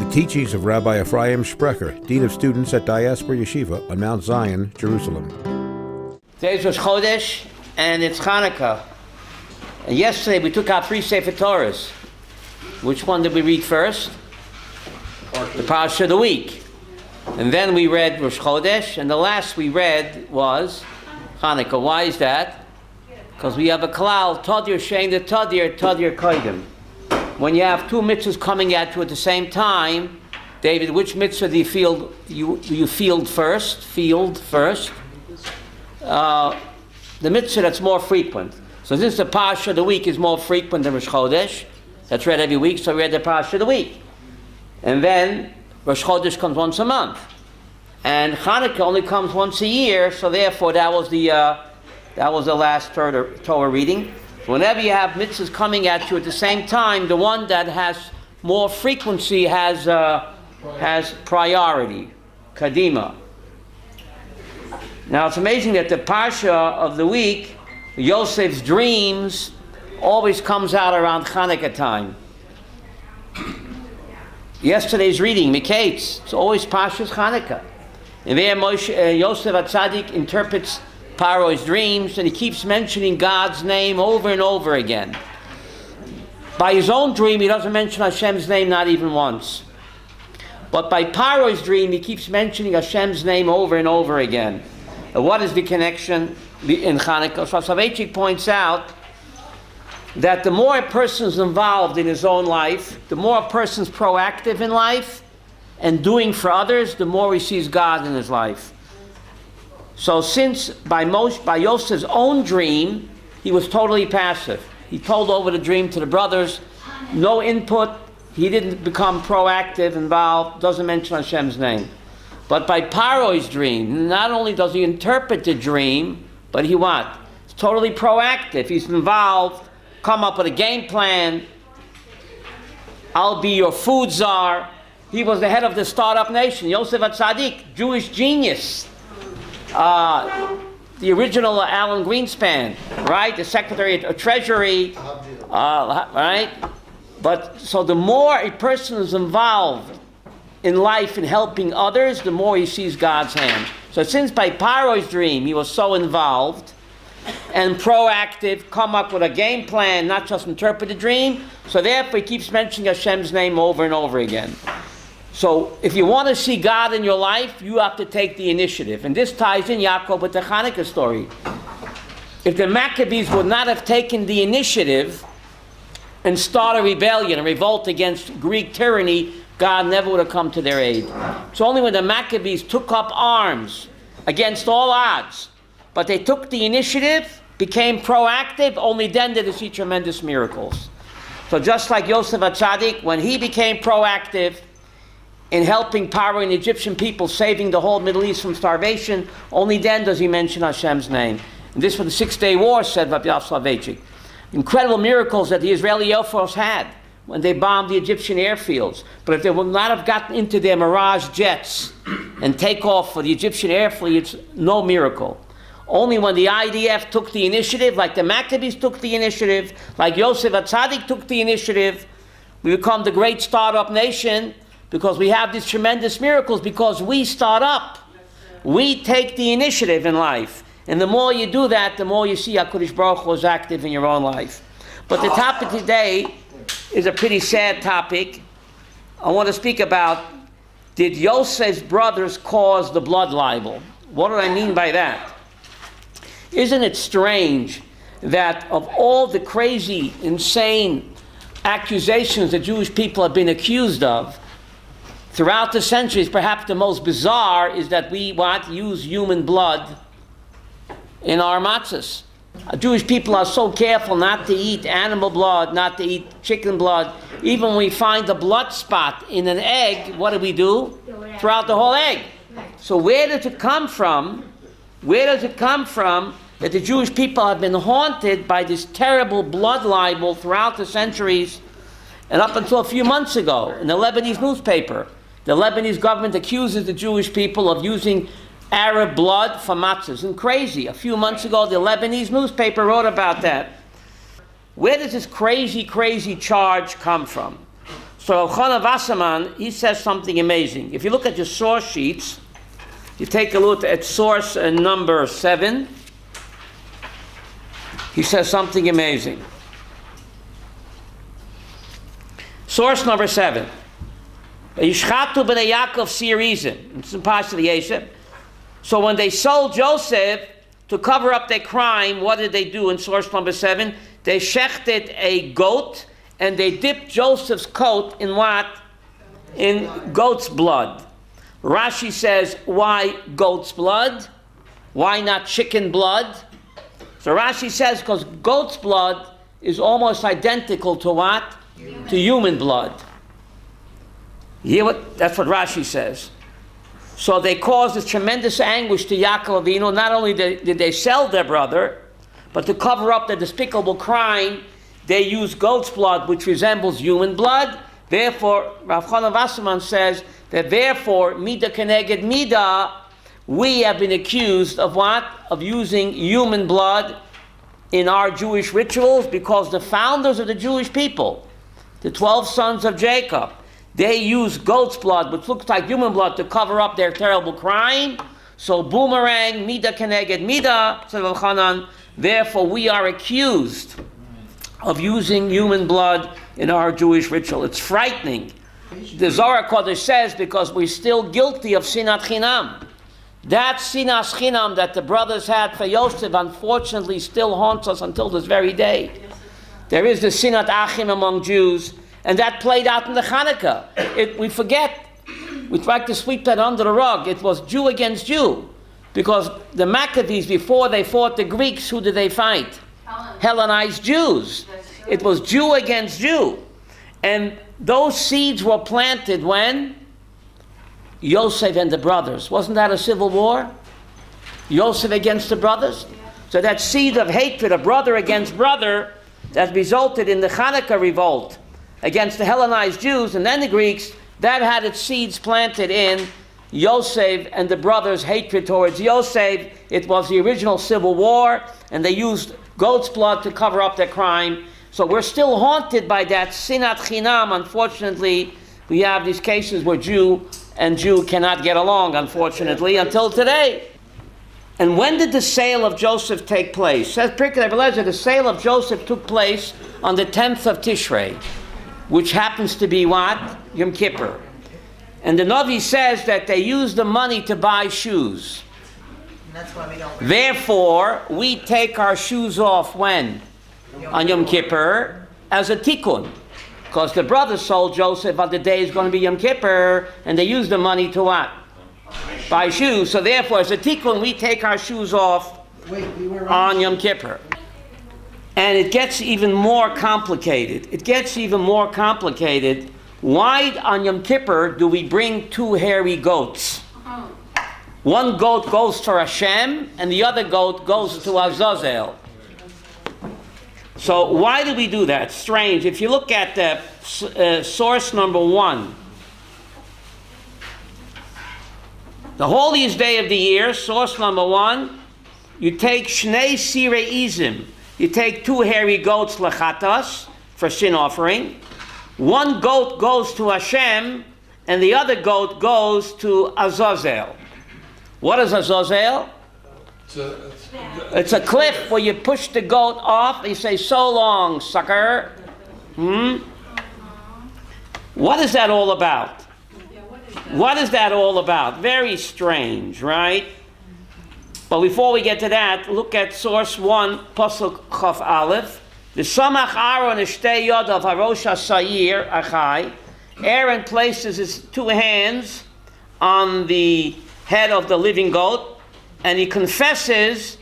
The teachings of Rabbi Ephraim Sprecher, Dean of Students at Diaspora Yeshiva on Mount Zion, Jerusalem. Today's Rosh Chodesh, and it's Hanukkah. And yesterday we took out 3 Sefer Torahs. Which one did we read first? The Parsha of the week. And then we read Rosh Chodesh, and the last we read was Hanukkah. Why is that? Because we have a klal, Tadir Shein the Tadir, Tadir Koidim. When you have 2 mitzvahs coming at you at the same time, David, which mitzvah do you field first? The mitzvah that's more frequent. So since the Parsha of the week is more frequent than Rosh Chodesh, that's read every week, so we read the Parsha of the week. And then Rosh Chodesh comes once a month. And Hanukkah only comes once a year, so therefore that was the last Torah reading. Whenever you have mitzvahs coming at you at the same time, the one that has more frequency has priority, kadima. Now it's amazing that the Parsha of the week, Yosef's dreams, always comes out around Hanukkah time. Yesterday's reading, Miketz, it's always Parsha's Hanukkah. And there Yosef HaTzadik interprets Paro's dreams, and he keeps mentioning God's name over and over again. By his own dream, he doesn't mention Hashem's name not even once. But by Paro's dream, he keeps mentioning Hashem's name over and over again. What is the connection in Hanukkah? So Soloveitchik points out that the more a person is involved in his own life, the more a person is proactive in life and doing for others, the more he sees God in his life. So since by Yosef's own dream, he was totally passive. He told over the dream to the brothers, no input, he didn't become proactive, involved, doesn't mention Hashem's name. But by Paro's dream, not only does he interpret the dream, but he what? He's totally proactive. He's involved, come up with a game plan. I'll be your food czar. He was the head of the startup nation, Yosef HaTzadik, Jewish genius. The original Alan Greenspan, right? The Secretary of Treasury, right? But so the more a person is involved in life and helping others, the more he sees God's hand. So since by Paro's dream he was so involved and proactive, come up with a game plan, not just interpret the dream, so therefore he keeps mentioning Hashem's name over and over again. So if you want to see God in your life, you have to take the initiative. And this ties in Yaakov with the Hanukkah story. If the Maccabees would not have taken the initiative and start a rebellion, a revolt against Greek tyranny, God never would have come to their aid. It's only when the Maccabees took up arms against all odds, but they took the initiative, became proactive, only then did they see tremendous miracles. So just like Yosef HaTzadik, when he became proactive in helping Paro and the Egyptian people, saving the whole Middle East from starvation, only then does he mention Hashem's name. And this was the 6-day war, said Rabbi Soloveitchik. Incredible miracles that the Israeli Air Force had when they bombed the Egyptian airfields. But if they would not have gotten into their Mirage jets and take off for the Egyptian air fleet, it's no miracle. Only when the IDF took the initiative, like the Maccabees took the initiative, like Yosef HaTzadik took the initiative, we become the great startup nation, because we have these tremendous miracles, because we start up. We take the initiative in life. And the more you do that, the more you see HaKadosh Baruch Hu is active in your own life. But the topic today is a pretty sad topic. I want to speak about, did Yosef's brothers cause the blood libel? What do I mean by that? Isn't it strange that of all the crazy, insane accusations that Jewish people have been accused of, throughout the centuries, perhaps the most bizarre is that we use human blood in our matzahs. Jewish people are so careful not to eat animal blood, not to eat chicken blood. Even when we find a blood spot in an egg, what do? Throw out the whole egg. So where does it come from? That the Jewish people have been haunted by this terrible blood libel throughout the centuries, and up until a few months ago in the Lebanese newspaper, the Lebanese government accuses the Jewish people of using Arab blood for matzahs. And crazy. A few months ago, the Lebanese newspaper wrote about that. Where does this crazy charge come from? So Rav Chana Wasserman, he says something amazing. If you look at your source sheets, you take a look at source number 7, he says something amazing. Source number 7. Yishchatu b'nei Yaakov Sirizim. It's in Pasha Yosef. So when they sold Joseph to cover up their crime, what did they do in source number 7? They shechted a goat and they dipped Joseph's coat in what? In goat's blood. Rashi says, why goat's blood? Why not chicken blood? So Rashi says, because goat's blood is almost identical to what? To human blood. You hear what? That's what Rashi says. So they caused this tremendous anguish to Yaakov Avinu. Not only did they sell their brother, but to cover up their despicable crime, they used goat's blood, which resembles human blood. Therefore, Rav Chana Wasserman says that therefore, Mida Keneged Mida, we have been accused of what? Of using human blood in our Jewish rituals, because the founders of the Jewish people, the 12 sons of Jacob, they used goat's blood, which looks like human blood, to cover up their terrible crime. So boomerang, Mida Keneged Mida, said Rav Chanan, therefore we are accused of using human blood in our Jewish ritual. It's frightening. The Zohar Kodesh says, because we're still guilty of sinat chinam. That sinas chinam that the brothers had for Yosef, unfortunately, still haunts us until this very day. There is the sinat achim among Jews, and that played out in the Hanukkah. We forget. We try to sweep that under the rug. It was Jew against Jew. Because the Maccabees, before they fought the Greeks, who did they fight? Hellenized Jews. It was Jew against Jew. And those seeds were planted when? Yosef and the brothers. Wasn't that a civil war? Yosef against the brothers? So that seed of hatred of brother against brother that resulted in the Hanukkah revolt against the Hellenized Jews and then the Greeks, that had its seeds planted in Yosef and the brothers' hatred towards Yosef. It was the original civil war, and they used goat's blood to cover up their crime. So we're still haunted by that sinat chinam. Unfortunately, we have these cases where Jew and Jew cannot get along, unfortunately, until today. And when did the sale of Joseph take place? Says Pirkei Rebbe, the sale of Joseph took place on the 10th of Tishrei, which happens to be what? Yom Kippur. And the Navi says that they used the money to buy shoes. And that's why we don't. Therefore, we take our shoes off when? On Yom Kippur, as a tikkun. Because the brothers sold Joseph on the day is going to be Yom Kippur, and they used the money to what? Buy shoes. So therefore, as a tikkun, we take our shoes off on Yom Kippur. And it gets even more complicated. Why on Yom Kippur do we bring 2 hairy goats? One goat goes to Hashem, and the other goat goes to Azazel. So why do we do that? Strange. If you look at the source number 1, the holiest day of the year, source number 1, you take Shnei Sirei Izim. You take 2 hairy goats lechatas for sin offering. One goat goes to Hashem, and the other goat goes to Azazel. What is Azazel? It's a cliff where you push the goat off and you say, so long, sucker. What is that all about? What is that all about? Very strange, right? But before we get to that, look at source 1, Pasuk Chaf Aleph. The Samach Aaron Ishtei Yod of Harosh HaSayir Achai. Aaron places his 2 hands on the head of the living goat, and he confesses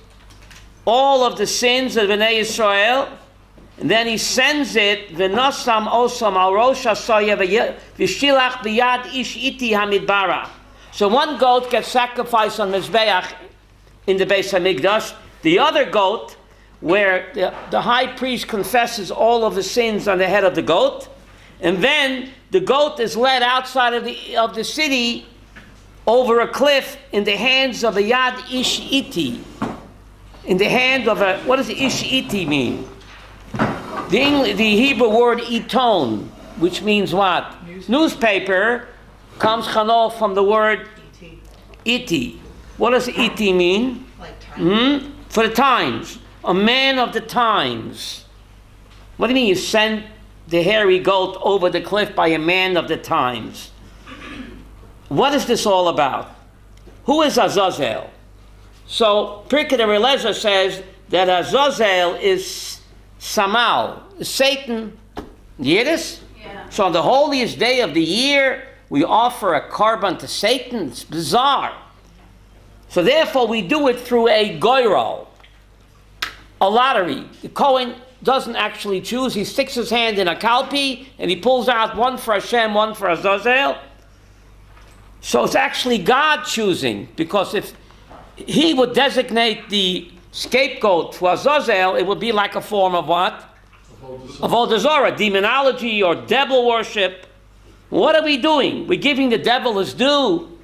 all of the sins of Bnei Yisrael, and then he sends it, V'nosam osam al Rosh HaSayir v'shilach b'yad ish iti hamidbara. So one goat gets sacrificed on Mizbeach in the Beis HaMikdash. The other goat, where the high priest confesses all of the sins on the head of the goat, and then the goat is led outside of the city over a cliff in the hands of a Yad Ish Iti. In the hand of a, what does Ish Iti mean? The Hebrew word iton. which means what? Newspaper comes chano from the word iti. What does iti mean? Like time. For the times. A man of the times. What do you mean you send the hairy goat over the cliff by a man of the times? What is this all about? Who is Azazel? So Pirkei Eliezer says that Azazel is Samal, Satan. Yiddish? Yeah. So on the holiest day of the year, we offer a korban to Satan. It's bizarre. So therefore we do it through a goyrol, a lottery. The Kohen doesn't actually choose. He sticks his hand in a kalpi and he pulls out one for Hashem, one for Azazel. So it's actually God choosing, because if he would designate the scapegoat to Azazel, it would be like a form of what? Avodah Zarah, demonology or devil worship. What are we doing? We're giving the devil his due.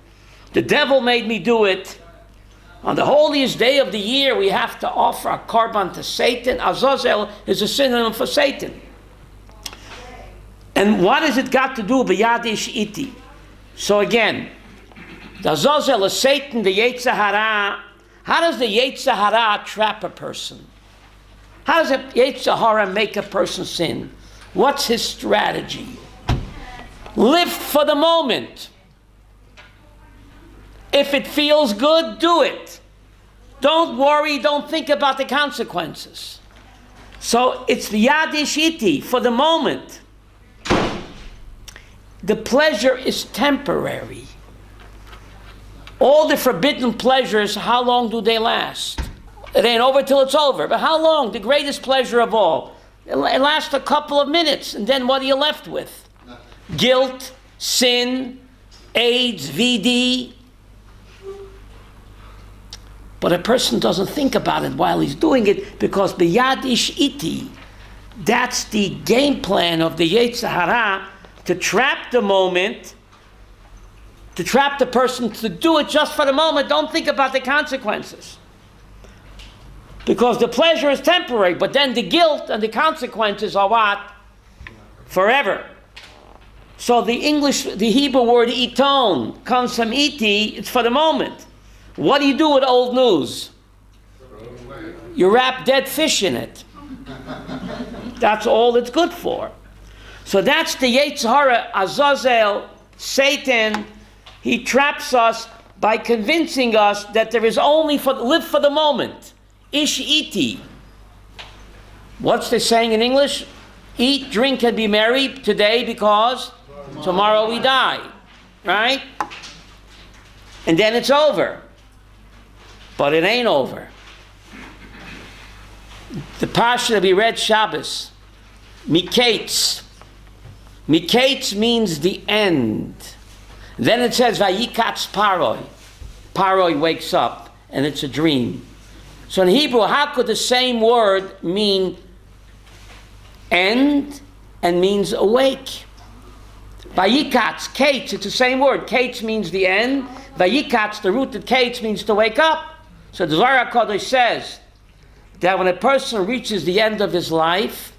The devil made me do it. On the holiest day of the year, we have to offer a korban to Satan. Azazel is a synonym for Satan. And what has it got to do with Yadish Iti? So again, the Azazel is Satan, the Yetzer Hara. How does the Yetzer Hara trap a person? How does the Yetzer Hara make a person sin? What's his strategy? Live for the moment. If it feels good, do it. Don't worry, don't think about the consequences. So it's the Yadish Iti, for the moment. The pleasure is temporary. All the forbidden pleasures, how long do they last? It ain't over till it's over. But how long? The greatest pleasure of all. It lasts a couple of minutes, and then what are you left with? Guilt, sin, AIDS, VD. But a person doesn't think about it while he's doing it, because b'yadish iti, that's the game plan of the Yetzer Hara, to trap the moment, to trap the person to do it just for the moment. Don't think about the consequences. Because the pleasure is temporary, but then the guilt and the consequences are what? Forever. So the Hebrew word iton comes from iti, it's for the moment. What do you do with old news? You wrap dead fish in it. That's all it's good for. So that's the Yetzer Hara, Azazel, Satan. He traps us by convincing us that there is only live for the moment. Ish iti. What's the saying in English? Eat, drink, and be merry today, because tomorrow we die. Right? And then it's over. But it ain't over. The parsha that we read Shabbos, Miketz. Miketz means the end. Then it says, Vayikatz Paroi. Paroi wakes up, and it's a dream. So in Hebrew, how could the same word mean end and means awake? Vayikatz, Kates, it's the same word. Kates means the end. Vayikatz, the root of Kates, means to wake up. So the Zohar HaKadosh says that when a person reaches the end of his life,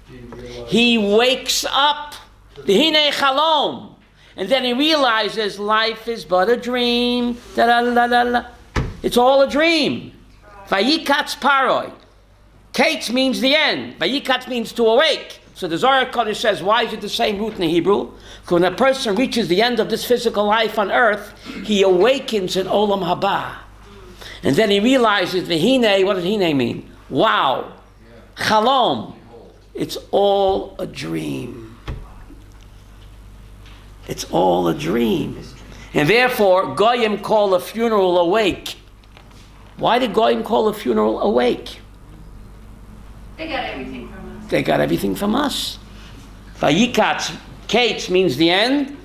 he wakes up. V'hinei chalom. And then he realizes life is but a dream. It's all a dream. Vayikatz paroi. Kates means the end. Vayikatz means to awake. So the Zohar HaKadosh says, why is it the same root in the Hebrew? Because when a person reaches the end of this physical life on earth, he awakens in Olam Haba. And then he realizes, V'hinei, what does Hinei mean? Wow. Chalom. It's all a dream. It's all a dream. And therefore, Goyim call a funeral awake. Why did Goyim call a funeral awake? They got everything from us. They got everything from us. Vayikatz, Kates means the end.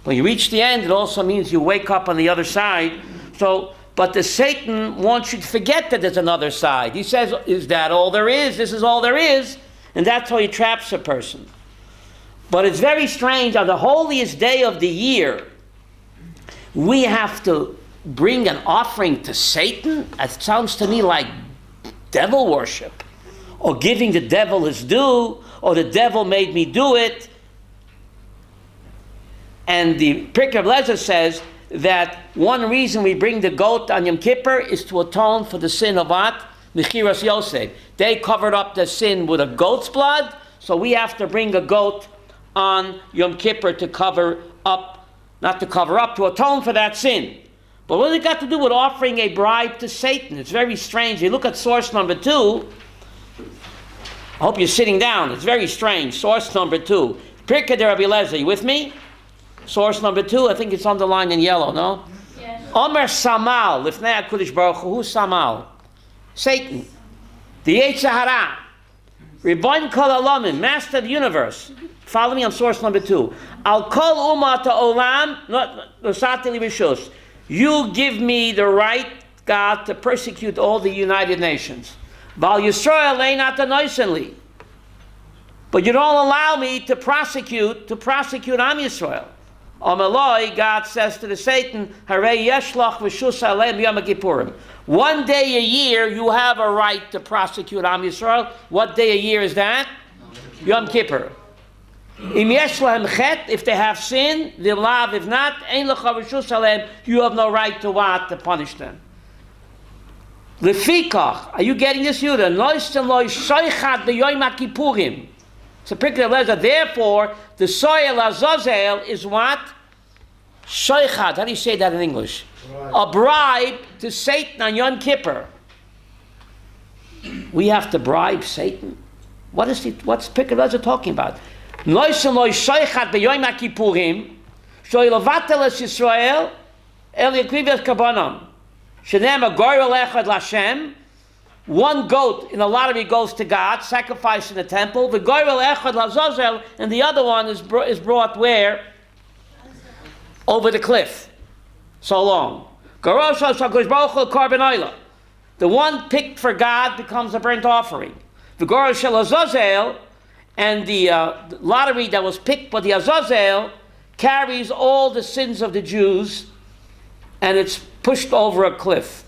When you reach the end, it also means you wake up on the other side. So, but the Satan wants you to forget that there's another side. He says, is that all there is? This is all there is. And that's how he traps a person. But it's very strange. On the holiest day of the year, we have to bring an offering to Satan? That sounds to me like devil worship. Or giving the devil his due. Or the devil made me do it. And the Pirkei Rabbi Eliezer says that one reason we bring the goat on Yom Kippur is to atone for the sin of what? Mechiras Yosef. They covered up the sin with a goat's blood, so we have to bring a goat on Yom Kippur to cover up, not to cover up, to atone for that sin. But what has it got to do with offering a bribe to Satan? It's very strange. You look at source number 2. I hope you're sitting down. It's very strange. Source number 2. Pirkei Rabbi Eliezer, you with me? Source number 2, I think it's underlined in yellow, no? Yes. Omer Samal, Lifnei HaKadosh Baruch Hu, who's Samal? Satan. The Yetzer Hara. Ribono Kol Olamim, Master of the Universe. Follow me on source number 2. Al Kol Umat Olam, Nosati Li Rishus. You give me the right, God, to persecute all the United Nations. Val Yisrael Leinat Anoisenli. But you don't allow me to prosecute Am Yisrael. Amaloi, God says to the Satan, Harei Yeshlach V'shus Aleim Yom Kippurim. One day a year you have a right to prosecute Am Yisrael. What day a year is that? Yom Kippur. Im yesh lahem chet, if they have sin, v'lav, if not, ein lecha v'shus aleim, you have no right to what? To punish them. Lefikach, are you getting this, Yudah? Noisten loy shoichat b'yoyim HaKippurim. So Pirkei Rabbi Eliezer, therefore, the soil Azazel is what? Shoichat, how do you say that in English? A bribe to Satan on Yom Kippur. We have to bribe Satan? What's Pirkei Rabbi Eliezer talking about? Noisen loy shoichat b'yoyim HaKippurim, shoy levatel es Yisrael, el yakriv es karbanon. Shenem a goyrel echad l'Hashem, one goat in the lottery goes to God, sacrificed in the temple. The goyrel echad l'Azazel, and the other one is brought where? Over the cliff. So long. The one picked for God becomes a burnt offering. The goyrel shel Azazel, and the lottery that was picked by the Azazel carries all the sins of the Jews, and it's pushed over a cliff.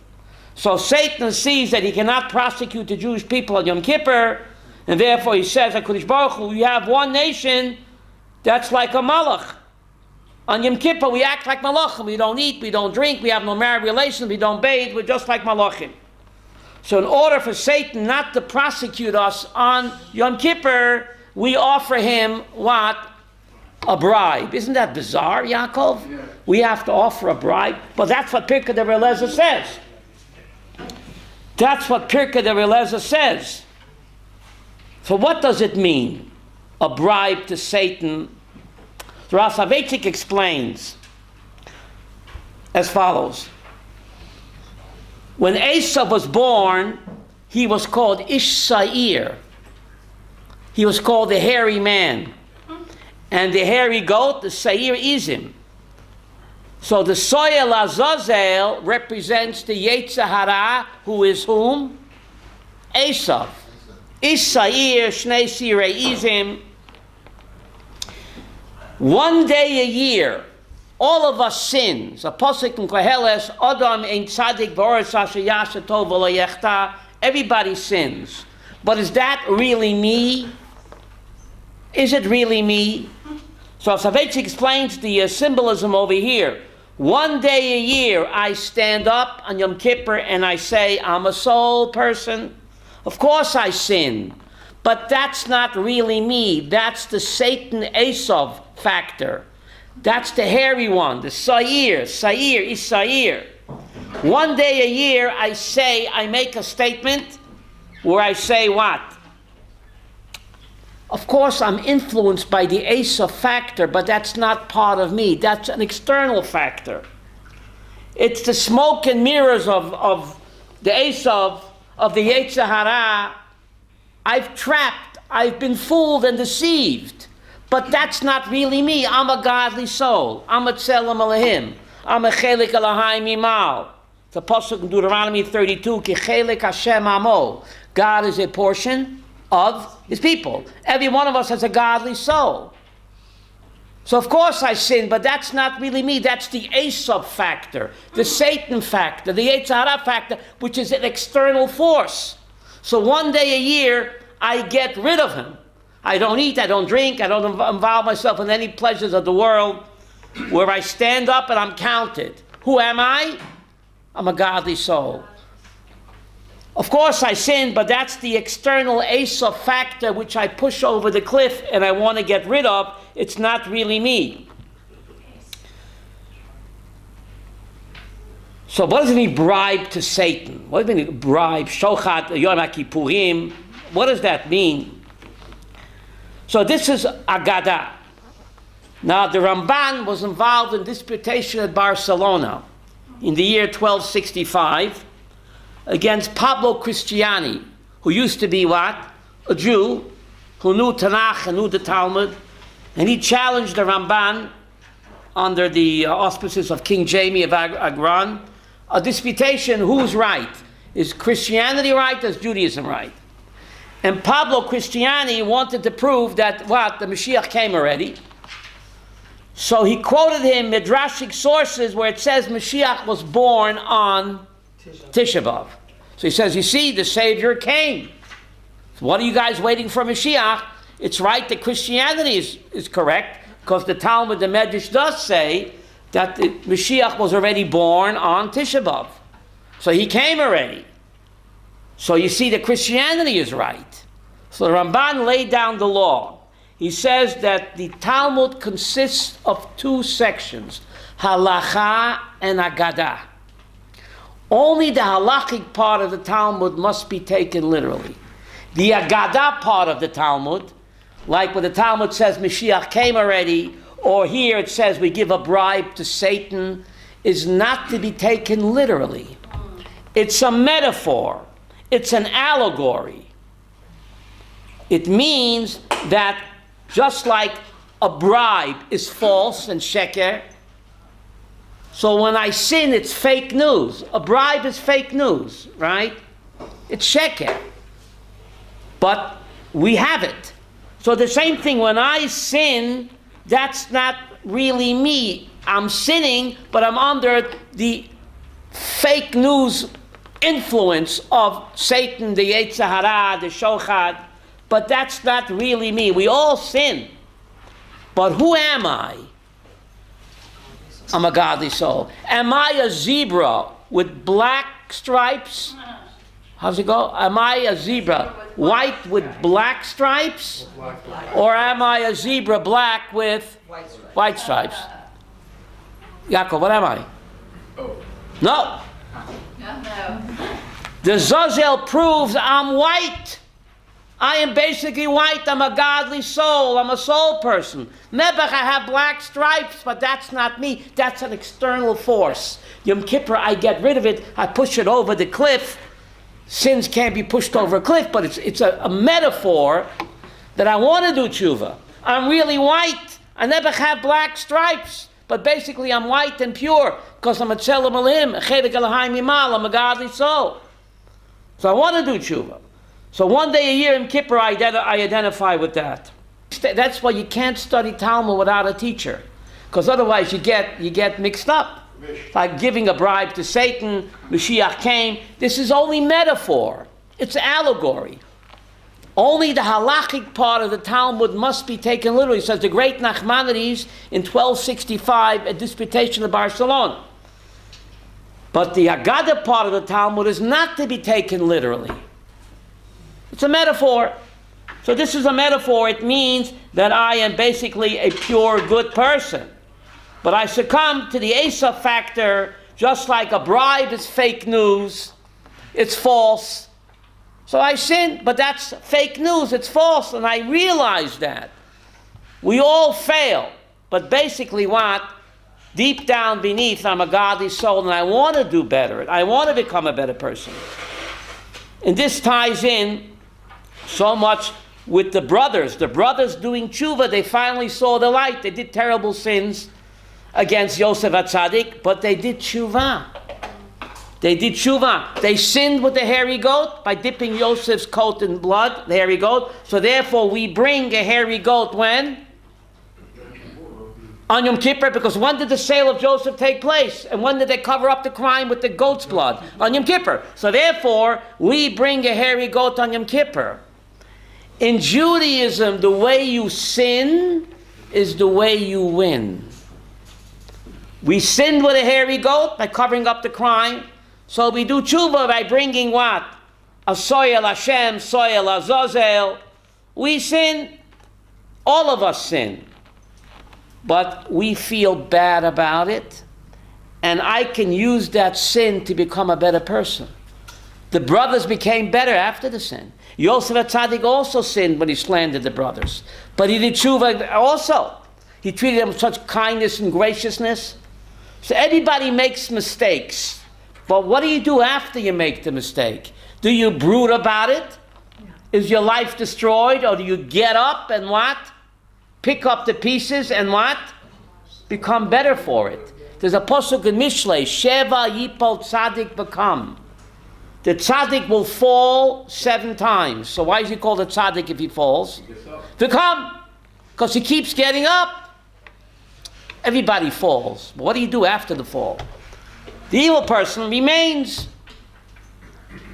So Satan sees that he cannot prosecute the Jewish people on Yom Kippur, and therefore he says, HaKadosh Baruch Hu, we have one nation that's like a malach. On Yom Kippur we act like malachim. We don't eat, we don't drink, we have no married relations, we don't bathe, we're just like malachim. So in order for Satan not to prosecute us on Yom Kippur, we offer him what? A bribe. Isn't that bizarre, Yaakov? Yeah. We have to offer a bribe. But that's what Pirkei Rabbi Eliezer says. That's what Pirkei Rabbi Eliezer says. So what does it mean? A bribe to Satan? The Rav Soloveitchik explains as follows. When Esau was born, he was called Ish Sa'ir. He was called the hairy man. And the hairy goat, the Sa'ir Izim. So the soil Azazel represents the Yetzer Hara, who is whom? Esau. Ish Sa'ir, Shnei Sirei Izim. One day a year, all of us sins. A pasuk in Koheles, Adam ein tzadik b'oretz asher yaseh tov v'lo yechta. Everybody sins. But is that really me? Is it really me? So Soloveitchik explains the symbolism over here. One day a year I stand up on Yom Kippur and I say, I'm a soul person. Of course I sin. But that's not really me. That's the Satan Esau factor. That's the hairy one, the Sa'ir is Sa'ir. One day a year I make a statement where I say what? Of course, I'm influenced by the Esau factor, but that's not part of me. That's an external factor. It's the smoke and mirrors of the Esau, of the Yetzer Hara. I've been fooled and deceived. But that's not really me. I'm a godly soul. I'm a tzelem Elohim. I'm a chelik Elohim Yimal. The pasuk in Deuteronomy 32, Ki chelik Hashem Amo. God is a portion of his people. Every one of us has a godly soul. So of course I sin, but that's not really me. That's the Esau factor, the Satan factor, the Yetzer Hara factor, which is an external force. So one day a year, I get rid of him. I don't eat, I don't drink, I don't involve myself in any pleasures of the world. where I stand up and I'm counted. Who am I? I'm a godly soul. Of course I sin, but that's the external Asa factor which I push over the cliff and I want to get rid of. It's not really me. So what does it mean, bribe to Satan? What does it mean, bribe, shochat, Yom Kippurim? What does that mean? So this is Agadah. Now the Ramban was involved in disputation at Barcelona in the year 1265 against Pablo Cristiani, who used to be what? A Jew, who knew Tanakh and knew the Talmud, and he challenged the Ramban under the auspices of King Jaime of Agran, a disputation, who's right? Is Christianity right, or is Judaism right? And Pablo Cristiani wanted to prove that, what, the Mashiach came already. So he quoted him midrashic sources where it says Mashiach was born on Tisha B'Av. So he says, you see, the Savior came. So what are you guys waiting for Mashiach? It's right that Christianity is correct, because the Talmud, the Medrash, does say that the Mashiach was already born on Tisha B'Av. So he came already. So you see that Christianity is right. So the Ramban laid down the law. He says that the Talmud consists of two sections, Halacha and Agadah. Only the halachic part of the Talmud must be taken literally. The Agadah part of the Talmud, like when the Talmud says Mashiach came already, or here it says we give a bribe to Satan, is not to be taken literally. It's a metaphor. It's an allegory. It means that just like a bribe is false and sheker, so when I sin, it's fake news. A bribe is fake news, right? It's sheker. But we have it. So the same thing, when I sin, that's not really me. I'm sinning, but I'm under the fake news influence of Satan, the Yetzer Hara, the Shochad, but that's not really me. We all sin. But who am I? I'm a godly soul. Am I a zebra with black stripes? How's it go? Am I a zebra white with black stripes? Or am I a zebra black with white stripes? Yaakov, what am I? No. The Zazel proves I'm white. I am basically white. I'm a godly soul. I'm a soul person. Nebuch, I have black stripes, but that's not me. That's an external force. Yom Kippur, I get rid of it. I push it over the cliff. Sins can't be pushed over a cliff, but it's a metaphor that I want to do teshuvah. I'm really white. I never have black stripes, but basically I'm white and pure because I'm a tzelem elohim, chedek Elohim mimal. I'm a godly soul. So I want to do teshuvah. So one day a year in Kippur, I identify with that. That's why you can't study Talmud without a teacher, because otherwise you get mixed up. Like giving a bribe to Satan, Mashiach came. This is only metaphor. It's allegory. Only the halachic part of the Talmud must be taken literally. Says the great Nachmanides in 1265 at disputation of Barcelona. But the Agadah part of the Talmud is not to be taken literally. It's a metaphor. So this is a metaphor. It means that I am basically a pure, good person. But I succumb to the Asa factor, just like a bribe is fake news. It's false. So I sin, but that's fake news. It's false, and I realize that. We all fail. But basically what? Deep down beneath, I'm a godly soul, and I want to do better. I want to become a better person. And this ties in so much with the brothers. The brothers doing teshuvah, they finally saw the light. They did terrible sins against Yosef HaTzadik, but they did teshuvah. They did teshuvah. They sinned with the hairy goat by dipping Yosef's coat in blood, the hairy goat. So therefore we bring a hairy goat when? On Yom Kippur, because when did the sale of Joseph take place? And when did they cover up the crime with the goat's blood? On Yom Kippur. So therefore we bring a hairy goat on Yom Kippur. In Judaism, the way you sin is the way you win. We sinned with a hairy goat by covering up the crime. So we do teshuvah by bringing what? A soyel Hashem, soyel Azazel. We sin. All of us sin. But we feel bad about it. And I can use that sin to become a better person. The brothers became better after the sin. Yosef HaTzadik also sinned when he slandered the brothers. But he did teshuvah also. He treated them with such kindness and graciousness. So everybody makes mistakes. But what do you do after you make the mistake? Do you brood about it? Is your life destroyed? Or do you get up and what? Pick up the pieces and what? Become better for it. There's a pasuk in Mishlei, Sheva Yipol Tzadik Bekam. The tzaddik will fall 7 times. So why is he called a tzaddik if he falls? Bekam. Because he keeps getting up. Everybody falls. But what do you do after the fall? The evil person remains.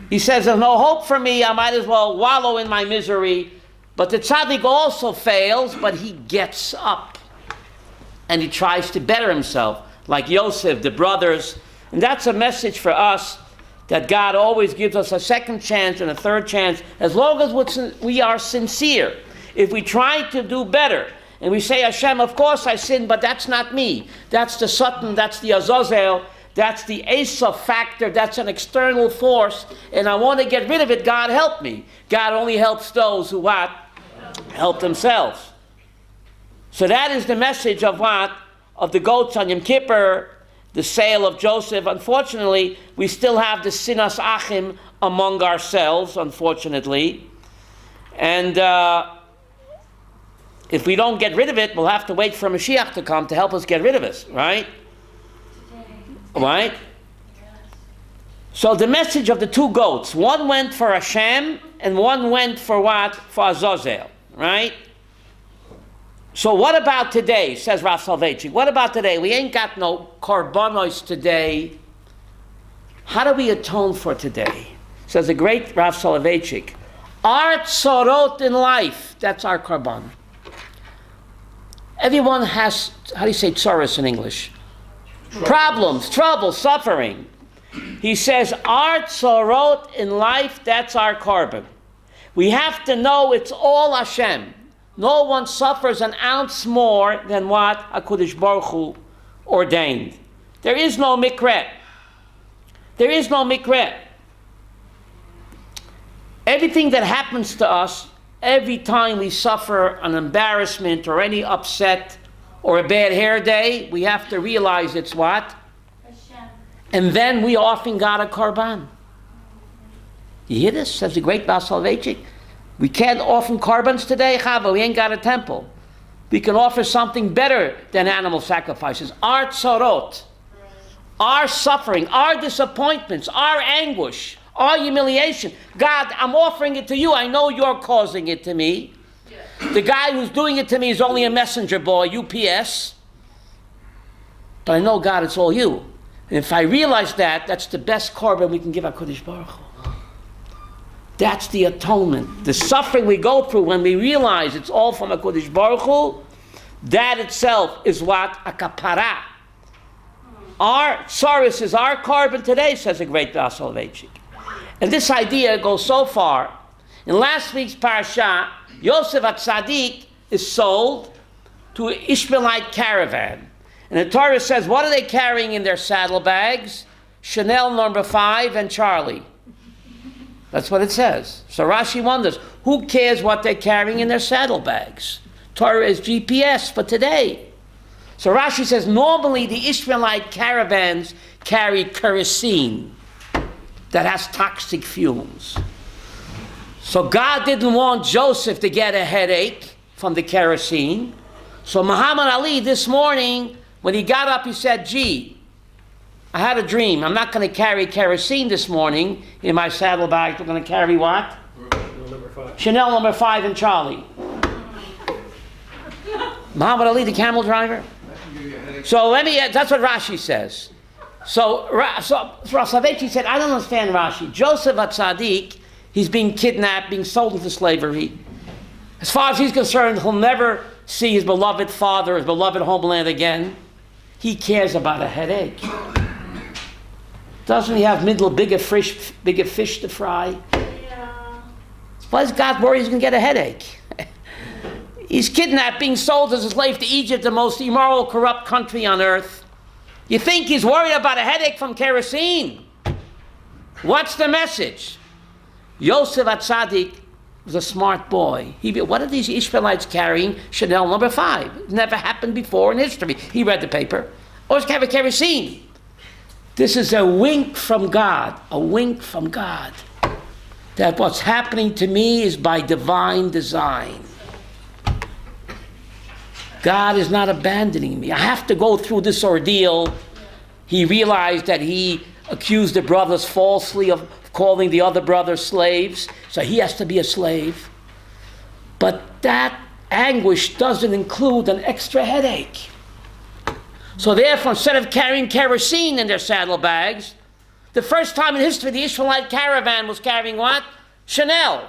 He says, there's no hope for me. I might as well wallow in my misery. But the tzaddik also fails, but he gets up. And he tries to better himself. Like Yosef, the brothers. And that's a message for us, that God always gives us a second chance and a third chance, as long as we are sincere. If we try to do better, and we say, Hashem, of course I sinned, but that's not me. That's the Satan, that's the Azazel, that's the Esav factor, that's an external force, and I want to get rid of it. God help me. God only helps those who what? Help themselves. So that is the message of what? Of the goats on Yom Kippur, the sale of Joseph. Unfortunately, we still have the sinas achim among ourselves, unfortunately. And if we don't get rid of it, we'll have to wait for Mashiach to come to help us get rid of it, right? Right? So the message of the 2 goats, one went for Hashem and one went for what? For Azazel, right? So what about today, says Rav Soloveitchik? What about today? We ain't got no korbanos today. How do we atone for today? Says the great Rav Soloveitchik, our tzorot in life, that's our korban. Everyone has, how do you say tzoros in English? Problems, trouble, suffering. He says, our tzorot in life, that's our korban. We have to know it's all Hashem. No one suffers an ounce more than what HaKadosh Baruch Hu ordained. There is no mikret. There is no mikret. Everything that happens to us, every time we suffer an embarrassment or any upset or a bad hair day, we have to realize it's what? Hashem. And then we often got a korban. You hear this? Says the great Baal Soloveitchik. We can't offer carbons today, Chava. We ain't got a temple. We can offer something better than animal sacrifices. Our tzorot, our suffering, our disappointments, our anguish, our humiliation. God, I'm offering it to you. I know you're causing it to me. The guy who's doing it to me is only a messenger boy, UPS. But I know, God, it's all you. And if I realize that, that's the best korban we can give HaKadosh Baruch Hu. That's the atonement. The suffering we go through when we realize it's all from HaKadosh Baruch Hu, that itself is what? A kapara. Our tsaris is our korban today, says the great Baal Soloveitchik. And this idea goes so far. In last week's parasha, Yosef HaTzadik is sold to an Ishmaelite caravan. And the Torah says, what are they carrying in their saddlebags? Chanel number 5 and Charlie. That's what it says. So Rashi wonders, who cares what they're carrying in their saddlebags? Torah is GPS for today. So Rashi says, normally the Ishmaelite caravans carry kerosene that has toxic fumes. So God didn't want Joseph to get a headache from the kerosene. So Muhammad Ali this morning, when he got up, he said, gee, I had a dream. I'm not going to carry kerosene this morning in my saddlebag. I'm going to carry what? Chanel number 5 and Charlie. Muhammad Ali, the camel driver. So that's what Rashi says. So Soloveitchik said, I don't understand Rashi. Joseph HaTzadik, he's being kidnapped, being sold into slavery. As far as he's concerned, he'll never see his beloved father, his beloved homeland again. He cares about a headache. Doesn't he have bigger fish to fry? Yeah. Why does God worry he's going to get a headache? He's kidnapped, being sold as a slave to Egypt, the most immoral, corrupt country on earth. You think he's worried about a headache from kerosene? What's the message? Yosef HaTzadik was a smart boy. What are these Ishmaelites carrying? Chanel number 5. It never happened before in history. He read the paper. Always carry kerosene. This is a wink from God. A wink from God. That what's happening to me is by divine design. God is not abandoning me. I have to go through this ordeal. He realized that he accused the brothers falsely of calling the other brothers slaves, so he has to be a slave. But that anguish doesn't include an extra headache. So therefore, instead of carrying kerosene in their saddlebags, the first time in history the Ishmaelite caravan was carrying what? Chanel.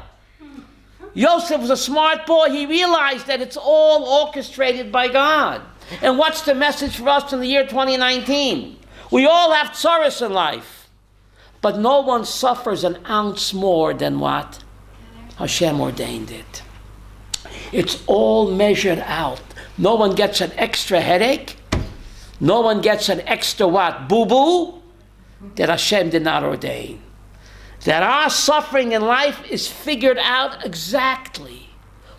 Yosef was a smart boy. He realized that it's all orchestrated by God. And what's the message for us in the year 2019? We all have tzaras in life, but no one suffers an ounce more than what Hashem ordained it. It's all measured out. No one gets an extra headache. No one gets an extra what? Boo-boo that Hashem did not ordain. That our suffering in life is figured out exactly.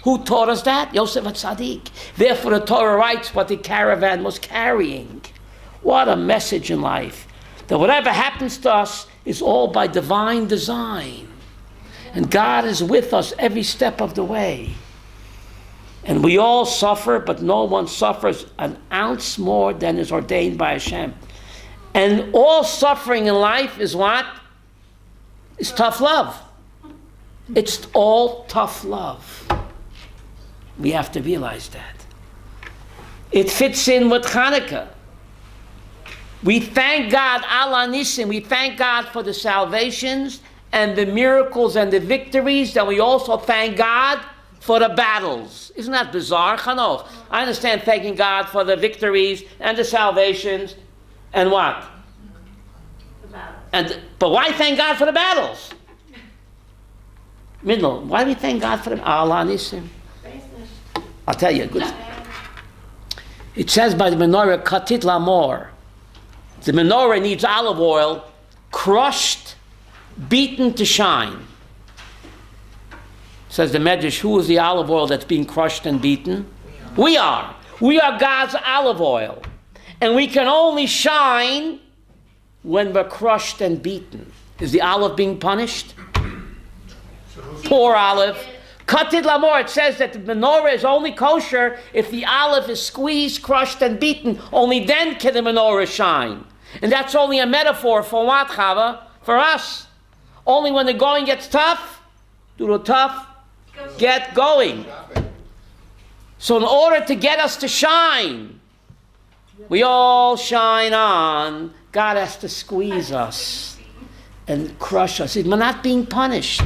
Who taught us that? Yosef HaTzadik. Therefore the Torah writes what the caravan was carrying. What a message in life. That whatever happens to us is all by divine design. And God is with us every step of the way. And we all suffer, but no one suffers an ounce more than is ordained by Hashem. And all suffering in life is what? It's tough love. It's all tough love. We have to realize that. It fits in with Hanukkah. We thank God, Allah Nisim, we thank God for the salvations and the miracles and the victories. Then we also thank God for the battles. Isn't that bizarre? Chanoch. I understand thanking God for the victories and the salvations and what? But why thank God for the battles? Middle. Why do we thank God for them? Allah Nisim. I'll tell you. Good. It says by the menorah, katit lamor. The menorah needs olive oil, crushed, beaten to shine. Says the Medrash, who is the olive oil that's being crushed and beaten? We are. We are God's olive oil. And we can only shine when we're crushed and beaten. Is the olive being punished? Poor olive. Katit lamor, it says that the menorah is only kosher if the olive is squeezed, crushed, and beaten. Only then can the menorah shine. And that's only a metaphor for what, Chava? For us. Only when the going gets tough, do the tough get going. So in order to get us to shine, we all shine on. God has to squeeze us and crush us. We're not being punished.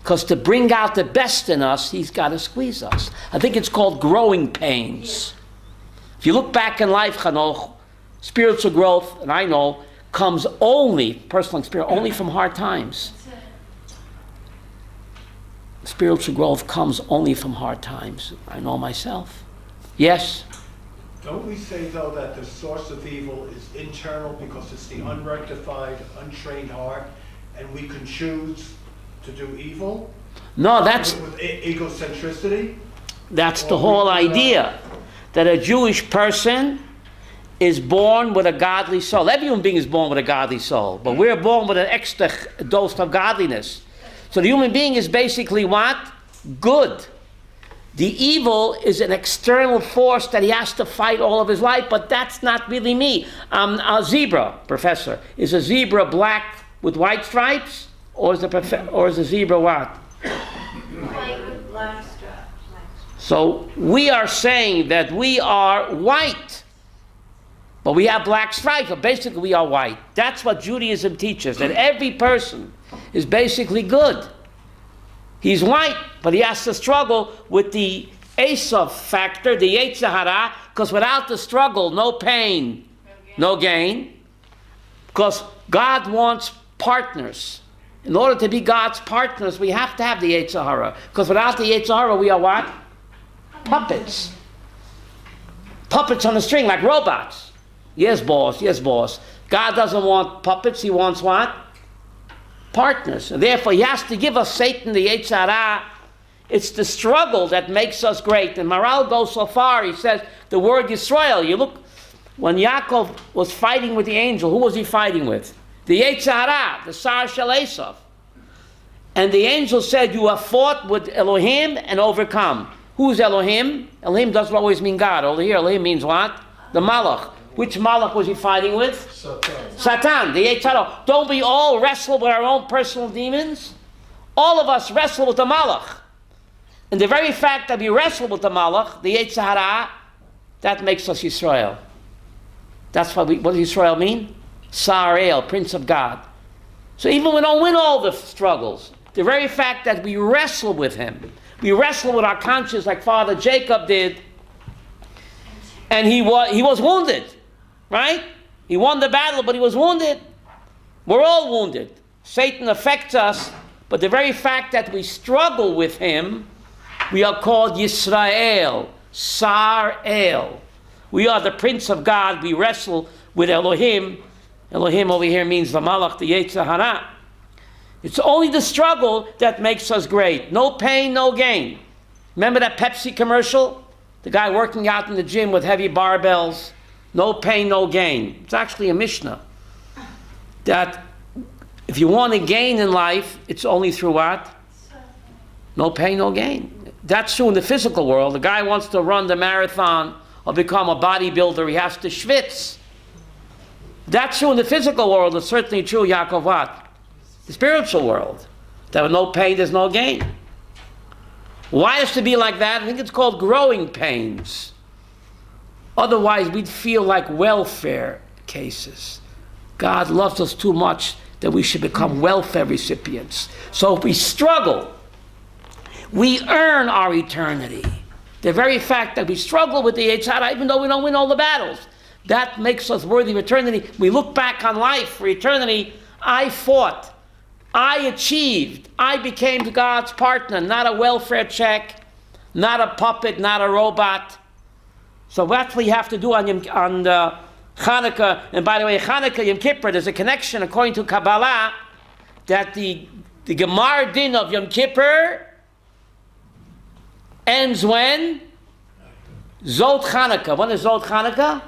Because to bring out the best in us, he's got to squeeze us. I think it's called growing pains. If you look back in life, Chanoch, spiritual growth, and I know, comes only, personal experience, only from hard times. Spiritual growth comes only from hard times. I know myself. Yes? Don't we say, though, that the source of evil is internal because it's the unrectified, untrained heart, and we can choose to do evil? No, that's... With egocentricity? That's the whole idea. That a Jewish person is born with a godly soul. Every human being is born with a godly soul. But we're born with an extra dose of godliness. So the human being is basically what? Good. The evil is an external force that he has to fight all of his life, but that's not really me. A zebra, professor. Is a zebra black with white stripes? Or is the zebra what? White with black stripes. So we are saying that we are white. But we have black stripes, but basically we are white. That's what Judaism teaches, that every person is basically good. He's white, but he has to struggle with the Esav factor, the Yetzer Hara, because without the struggle, no pain, no gain. Because God wants partners. In order to be God's partners, we have to have the Yetzer Hara. Because without the Yetzer Hara, we are what? Puppets. Puppets on a string, like robots. Yes, boss, yes, boss. God doesn't want puppets, he wants what? Partners. And therefore, he has to give us Satan, the Yetzer Hara. It's the struggle that makes us great. And Maral goes so far, he says, the word Yisrael, you look, when Yaakov was fighting with the angel, who was he fighting with? The Yetzer Hara, the Sar Shel Esav. And the angel said, you have fought with Elohim and overcome. Who's Elohim? Elohim doesn't always mean God. Over here, Elohim means what? The Malach. Which Malach was he fighting with? Satan, the Yetzer Hara. Don't we all wrestle with our own personal demons? All of us wrestle with the Malach. And the very fact that we wrestle with the Malach, the Yetzer Hara, that makes us Yisrael. That's what does Yisrael mean? Sarael, Prince of God. So even when we don't win all the struggles, the very fact that we wrestle with him, we wrestle with our conscience like Father Jacob did, and he was wounded, right? He won the battle, but he was wounded. We're all wounded. Satan affects us, but the very fact that we struggle with him, we are called Yisrael, Sar-El. We are the Prince of God. We wrestle with Elohim. Elohim over here means the Malach, the Yetzer Hara. It's only the struggle that makes us great. No pain, no gain. Remember that Pepsi commercial? The guy working out in the gym with heavy barbells. No pain, no gain. It's actually a Mishnah. That if you want to gain in life, it's only through what? No pain, no gain. That's true in the physical world. The guy wants to run the marathon or become a bodybuilder, he has to schwitz. That's true in the physical world. It's certainly true, Yaakov, what? The spiritual world. That with no pain, there's no gain. Why is it to be like that? I think it's called growing pains. Otherwise, we'd feel like welfare cases. God loves us too much that we should become welfare recipients. So if we struggle, we earn our eternity. The very fact that we struggle with the Yetzer Hara, even though we don't win all the battles, that makes us worthy of eternity. We look back on life for eternity. I fought. I achieved. I became God's partner, not a welfare check, not a puppet, not a robot. So that's what you have to do on Hanukkah. And by the way, Hanukkah, Yom Kippur, there's a connection according to Kabbalah that the Gemar Din of Yom Kippur ends when? Zot Hanukkah. When is Zot Hanukkah?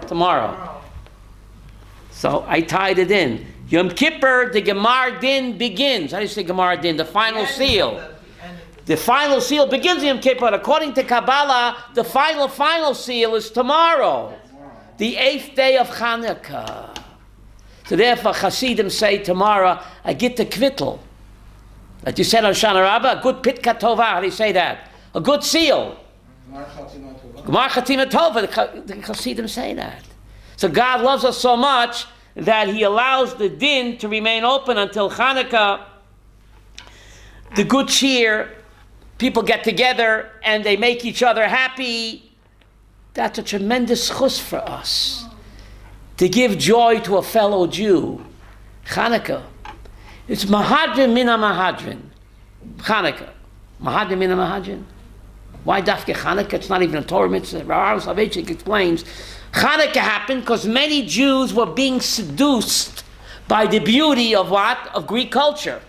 Tomorrow. So I tied it in. Yom Kippur, the Gemar Din begins. How do you say Gemar Din? The final seal. The final seal begins in Yom Kippur. According to Kabbalah, the final seal is tomorrow. The 8th day of Hanukkah. So therefore, Hasidim say tomorrow, I get the kvittel. Like you said on Shana Rabbah, a good pitka tova. How do you say that? A good seal. Gemar Chatima Tova. The Hasidim say that. So God loves us so much that he allows the din to remain open until Hanukkah. The good cheer, people get together and they make each other happy. That's a tremendous chus for us. To give joy to a fellow Jew. Hanukkah. It's Mahadrin Mina Mahadrin. Hanukkah. Mahadrin Mina Mahadrin. Why dafke Hanukkah? It's not even a Torah mitzvah. Rabbi Soloveitchik explains. Hanukkah happened because many Jews were being seduced by the beauty of what? Of Greek culture.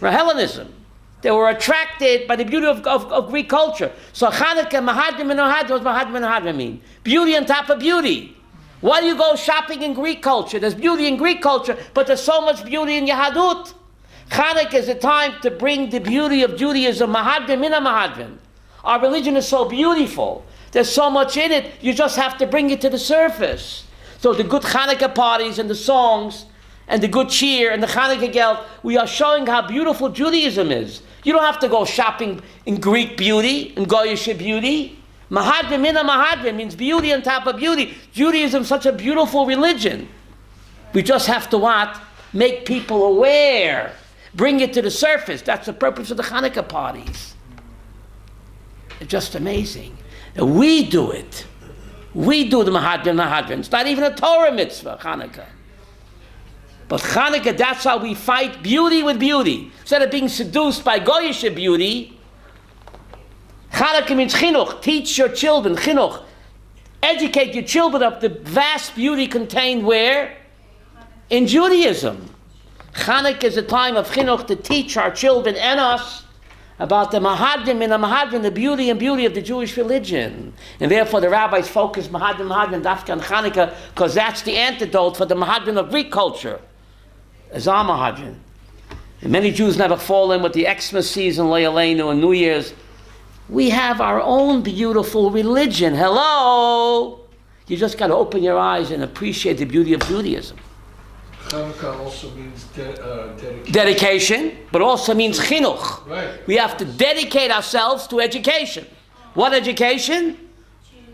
Hellenism. They were attracted by the beauty of Greek culture. So Hanukkah, Mahadrim and Mahadrim, what does Mahadrim and Mahadrim mean? Beauty on top of beauty. Why do you go shopping in Greek culture? There's beauty in Greek culture, but there's so much beauty in Yahadut. Hanukkah is a time to bring the beauty of Judaism, Mahadrim mina Mahadrim. Our religion is so beautiful. There's so much in it, you just have to bring it to the surface. So the good Hanukkah parties and the songs and the good cheer and the Hanukkah geld, we are showing how beautiful Judaism is. You don't have to go shopping in Greek beauty, in Goyish beauty. Mahadrim mina Mahadrim means beauty on top of beauty. Judaism is such a beautiful religion. We just have to what? Make people aware. Bring it to the surface. That's the purpose of the Hanukkah parties. just amazing. And we do it. We do the Mahadran. It's not even a Torah mitzvah, Hanukkah. But Hanukkah, that's how we fight beauty with beauty. Instead of being seduced by Goyish beauty, Hanukkah means chinuch. Teach your children, chinuch. Educate your children of the vast beauty contained where? In Judaism. Hanukkah is a time of chinuch to teach our children and us about the Mahadran, the beauty of the Jewish religion. And therefore the rabbis focus Mahadran, Dafka, and Hanukkah, because that's the antidote for the Mahadran of Greek culture. As our Mahadran. And many Jews never fall in with the Xmas season, Leilenu, and New Year's. We have our own beautiful religion. Hello! You just got to open your eyes and appreciate the beauty of Judaism. Hanukkah also means dedication. Dedication, but also means chinuch. Right. We have to dedicate ourselves to education. What education?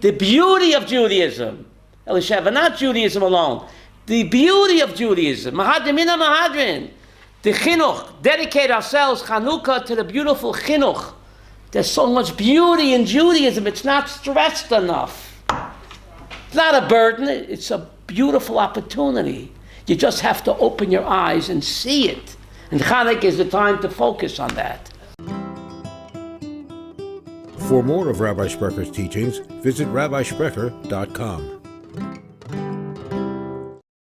The beauty of Judaism. Elisheva, not Judaism alone. The beauty of Judaism. Mahadrin. The chinuch. Dedicate ourselves, Hanukkah, to the beautiful chinuch. There's so much beauty in Judaism, it's not stressed enough. It's not a burden, it's a beautiful opportunity. You just have to open your eyes and see it. And Hanukkah is the time to focus on that. For more of Rabbi Sprecher's teachings, visit rabbisprecher.com.